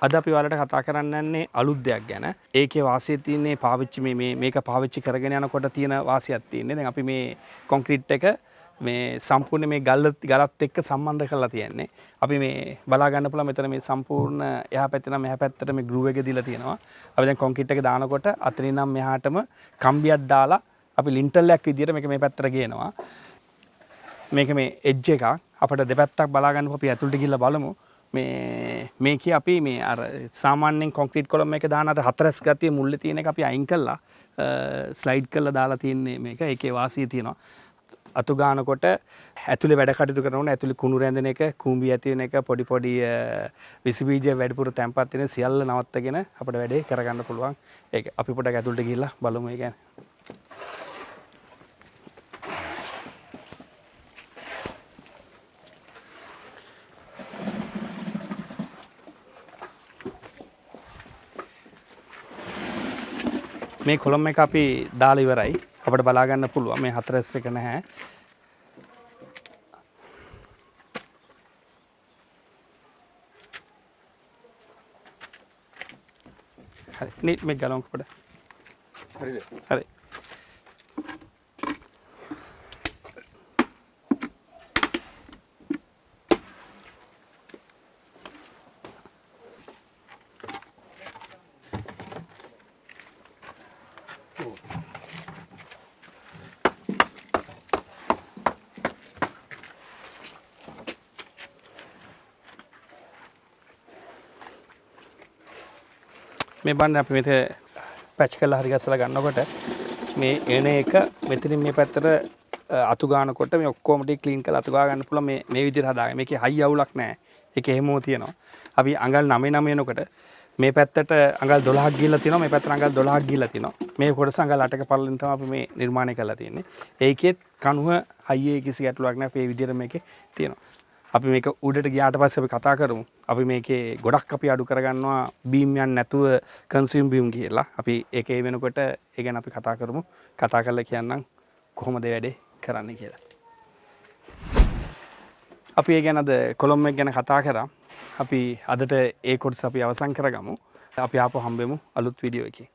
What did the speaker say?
අද අපි ඔයාලට කතා කරන්න යන්නේ අලුත් දෙයක් ගැන. ඒකේ වාසිය තියෙන්නේ පාවිච්චි මේක පාවිච්චි කරගෙන යනකොට තියෙන වාසියක් තියෙන්නේ. දැන් අපි මේ කොන්ක්‍රීට් එක මේ සම්පූර්ණ මේ ගලත් එක්ක සම්බන්ධ කරලා තියෙන්නේ. අපි මේ බලා ගන්න පුළුවන් මෙතන මේ සම්පූර්ණ එහා පැත්තේ නම් මෙහා පැත්තට මේ ගෲව් එක දීලා තියෙනවා. අපි දැන් කොන්ක්‍රීට් එක දානකොට අතනින් නම් මෙහාටම කම්බියක් දාලා අපි ලින්ටල් එකක් විදියට මේක මේ පැත්තට ගේනවා. මේක මේ එජ් එකක් අපිට දෙපැත්තක් බලා ගන්න අපි ඇතුළට ගිහිල්ලා බලමු. මේකේ අපි මේ අර සාමාන්‍යයෙන් කොන්ක්‍රීට් කොලම් එක දාන අර හතරස් ගතිය මුල්ලේ තියෙන එක අපි අයින් කළා ස්ලයිඩ් කරලා දාලා තින්නේ මේක. ඒකේ වාසිය තියෙනවා. අතු ගන්නකොට ඇතුලේ වැඩ කටයුතු කරනකොට ඇතුලේ කුණු රැඳෙන එක, කූඹි ඇති වෙන එක, පොඩි විස බීජ වැඩිපුර තැම්පත් වෙන සියල්ල නවත්තගෙන අපිට වැඩේ කරගන්න පුළුවන්. ඒක අපි පොඩක් ඇතුලට ගිහිල්ලා බලමු ඒ කියන්නේ. මේ කොලම් එක අපි දාලා ඉවරයි. අපිට බලා ගන්න පුළුවන් මේ හතරස් එක නැහැ. හරි. මේ ගලවන්න පොඩ. හරිද? හරි. මේ බන්න අපි මෙතන පැච් කරලා හරි ගස්සලා ගන්නකොට මේ එන එක මෙතනින් මේ පැත්තට අතු ගන්නකොට මේ ඔක්කොම ටික ක්ලීන් කරලා අතු ගා ගන්න පුළුවන් මේ විදිහට හදාගන්න. මේකේ හයි අවුලක් නැහැ. ඒකේ එහෙමම තියෙනවා. අපි අඟල් 9 එනකොට මේ පැත්තට අඟල් 12ක් ගිහිල්ලා තියෙනවා. මේ පැත්තට අඟල් 12ක් ගිහිල්ලා තියෙනවා. මේ කොටස අඟල් 8ක පළලින් තමයි අපි මේ නිර්මාණය කරලා තියෙන්නේ. ඒකෙත් කණුව හයියේ කිසි ගැටලුවක් නැහැ. මේ විදිහට මේකේ තියෙනවා. අපි මේක උඩට ගියාට පස්සේ අපි කතා කරමු. අපි මේකේ ගොඩක් අපි අඩු කරගන්නවා බීම් යන්නේ නැතුව කන්සියුම් බීම් කියලා. අපි ඒකේ වෙනකොට ඒ ගැන අපි කතා කරමු. කතා කරලා කියන්නම් කොහොමද වැඩේ කරන්නේ කියලා. අපි ඒ ගැන අද කොලම් එක ගැන කතා කරා. අපි අදට ඒ කොටස අපි අවසන් කරගමු. අපි ආපහු හම්බෙමු අලුත් වීඩියෝ එකකින්.